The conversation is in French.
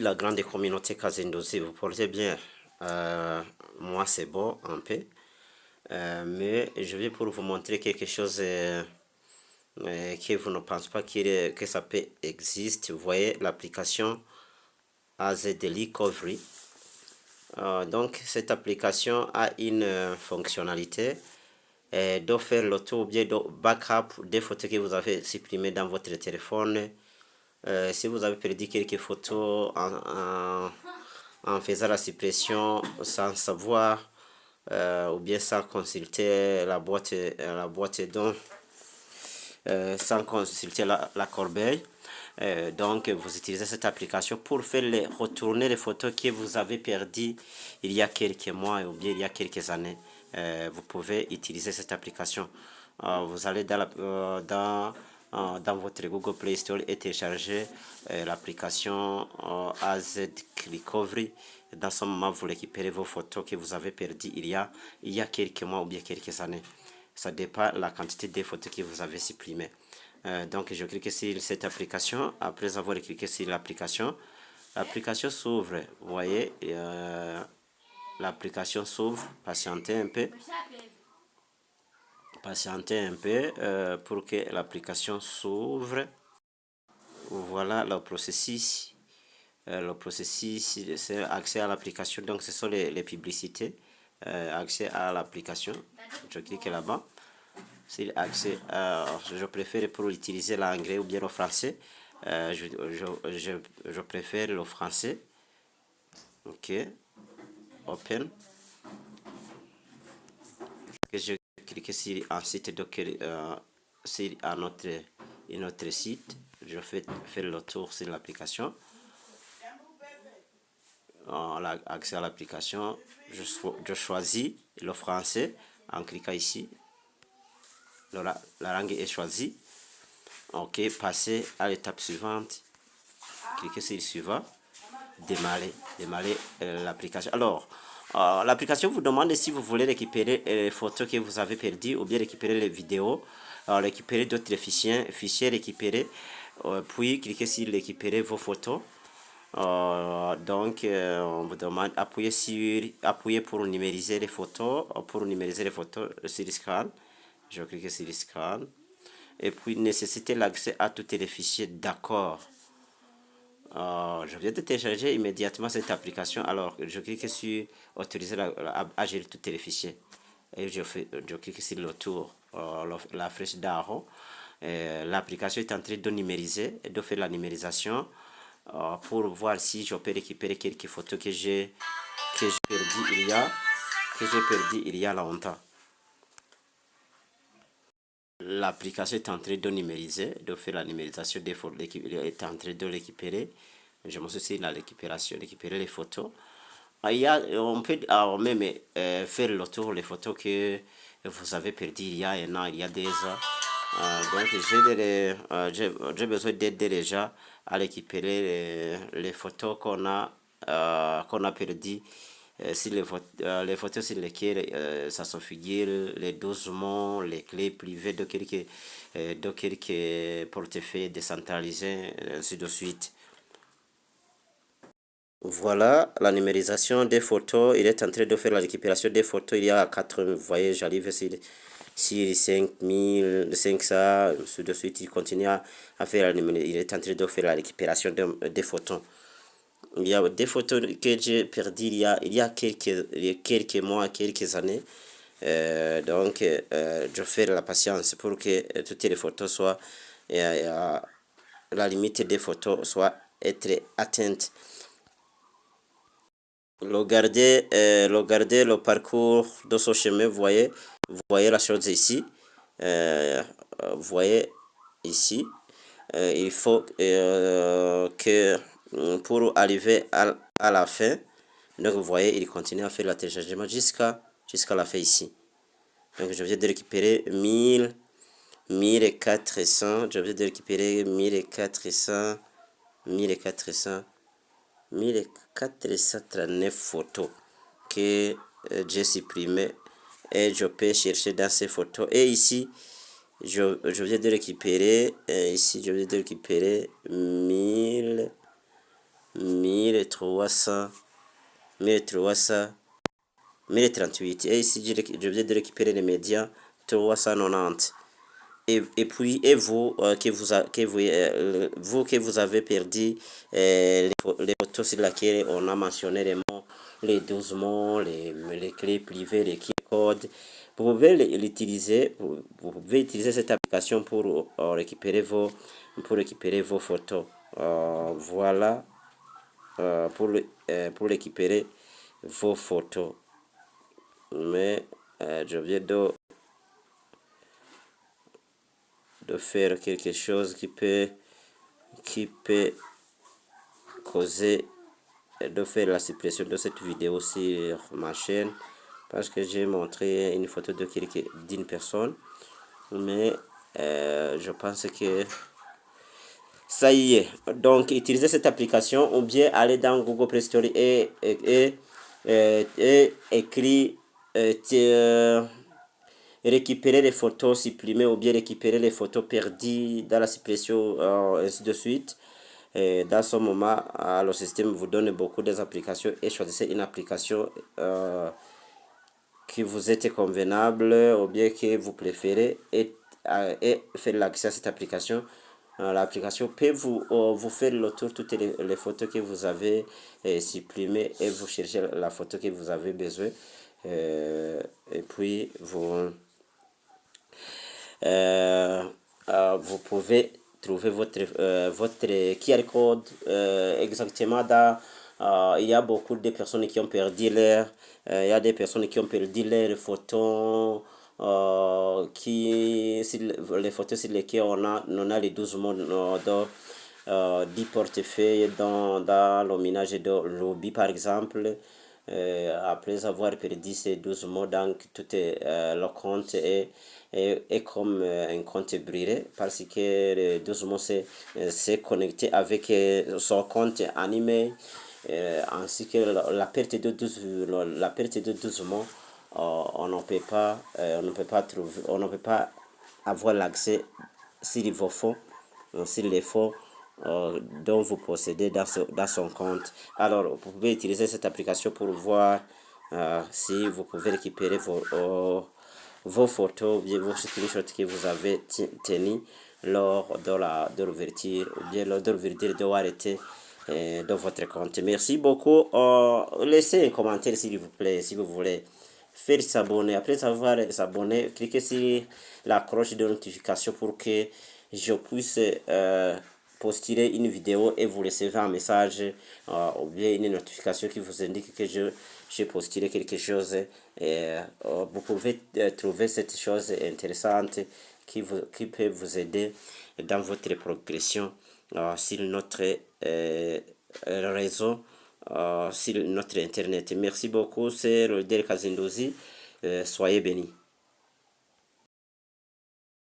La grande communauté Kazendozi, vous portez bien. Moi, c'est bon, un peu. Mais je vais pour vous montrer quelque chose que vous ne pensez pas que ça peut exister. Vous voyez l'application AZD Recovery. Donc, cette application a une fonctionnalité de faire l'auto ou bien de backup des photos que vous avez supprimées dans votre téléphone. Si vous avez perdu quelques photos en faisant la suppression sans savoir ou bien sans consulter la boîte dont sans consulter la corbeille. Donc vous utilisez cette application pour faire retourner les photos que vous avez perdues il y a quelques mois ou bien il y a quelques années. Vous pouvez utiliser cette application. Vous allez dans votre Google Play Store et télécharger l'application AZ Recovery. Dans ce moment, vous récupérez vos photos que vous avez perdues il y a quelques mois ou bien quelques années. Ça dépend de la quantité de photos que vous avez supprimées. Donc, je clique sur cette application. Après avoir cliqué sur l'application s'ouvre. Vous voyez, l'application s'ouvre. Patientez un peu. Patientez un peu pour que l'application s'ouvre. Voilà le processus. Le processus, c'est accès à l'application. Donc, ce sont les publicités. Accès à l'application. Je clique là-bas. C'est accès. Je préfère pour utiliser l'anglais ou bien le français. Je préfère le français. Ok. Open. Que je clique sur un site sur un autre site. Je fais faire le tour sur l'application. Accès à l'application. Je choisis le français en cliquant ici. La langue est choisie. Ok, passer à l'étape suivante. Cliquez sur le suivant. Démarrer l'application. Alors, l'application vous demande si vous voulez récupérer les photos que vous avez perdues ou bien récupérer les vidéos, récupérer d'autres fichiers récupérer, puis cliquez sur récupérer vos photos. Donc, on vous demande appuyer pour numériser les photos, sur le scan. Je clique sur le scan. Et puis, nécessiter l'accès à tous les fichiers d'accord. Je viens de télécharger immédiatement cette application. Alors, je clique sur autoriser à gérer tous les fichiers. Et je clique sur le tour, la flèche d'arrow. L'application est en train de numériser et de faire la numérisation pour voir si je peux récupérer quelques photos que j'ai perdues il y a longtemps. L'application est en train de numériser, de faire la numérisation des photos, est en train de récupérer. Je me suis sur la récupérer les photos. On peut même faire le tour les photos que vous avez perdues il y a un an, il y a 2 ans. Donc j'ai besoin d'aide déjà à récupérer les photos qu'on a perdues. Les photos sur lesquelles ça se figure les documents, les clés privées de quelques portefeuilles décentralisés, ainsi de suite. Voilà la numérisation des photos. Il est en train de faire la récupération des photos. Il y a 4, vous voyez, j'arrive sur 5500, ainsi de suite. Il continue à faire il est en train de faire la récupération des photos. Il y a des photos que j'ai perdues il y a quelques mois, quelques années. Donc, je fais la patience pour que toutes les photos soient, la limite des photos soit être atteinte. Regardez le parcours de ce chemin, vous voyez la chose ici. Vous voyez ici, il faut que pour arriver à la fin, donc vous voyez, il continue à faire le téléchargement jusqu'à la fin ici. Donc je viens de récupérer 1400, je viens de récupérer 1439 photos que j'ai supprimées et je peux chercher dans ces photos. Et ici, je viens de récupérer, 1000. 1300, 1300, 1038. Et ici, je viens de récupérer les médias 390. Et puis, et vous, vous que vous avez perdu les photos sur lesquelles on a mentionné les mots, les 12 mots, les clés privées, les codes, vous pouvez l'utiliser, vous pouvez utiliser cette application pour récupérer vos photos. Voilà, pour récupérer vos photos. Mais je viens de faire quelque chose qui peut causer de faire la suppression de cette vidéo sur ma chaîne parce que j'ai montré une photo d'une personne, mais je pense que ça y est. Donc utilisez cette application ou bien aller dans Google Play Store et écrire récupérer les photos supprimées ou bien récupérer les photos perdues dans la suppression, ainsi de suite. Et dans ce moment, le système vous donne beaucoup d'applications et choisissez une application qui vous est convenable ou bien que vous préférez et faire l'accès à cette application. L'application peut vous faire le tour de toutes les photos que vous avez supprimées et vous cherchez la photo que vous avez besoin. Et puis vous pouvez trouver votre QR code exactement dans... il y a beaucoup de personnes qui ont perdu il y a des personnes qui ont perdu leurs photos, les photos sur lesquelles on a les 12 mots du portefeuille dans le ménage de lobby par exemple. Après avoir perdu ces 12 mots, donc tout le compte est comme un compte brûlé parce que le 12 mots c'est connecté avec son compte animé ainsi que la perte de 12 mots. On ne peut pas trouver, on ne peut pas avoir l'accès sur vos fonds, sur les fonds dont vous possédez dans son compte. Alors, vous pouvez utiliser cette application pour voir si vous pouvez récupérer vos photos ou bien vos screenshots que vous avez tenus lors de l'ouverture ou bien lors de l'ouverture de arrêter de votre compte. Merci beaucoup. Laissez un commentaire s'il vous plaît, si vous voulez faire s'abonner. Après avoir s'abonner, cliquez sur la cloche de notification pour que je puisse poster une vidéo et vous recevez un message ou bien une notification qui vous indique que j'ai posté quelque chose. Vous pouvez trouver cette chose intéressante qui peut vous aider dans votre progression sur notre réseau, sur notre internet. Merci beaucoup, c'est Rodel Kazindozi. Soyez bénis.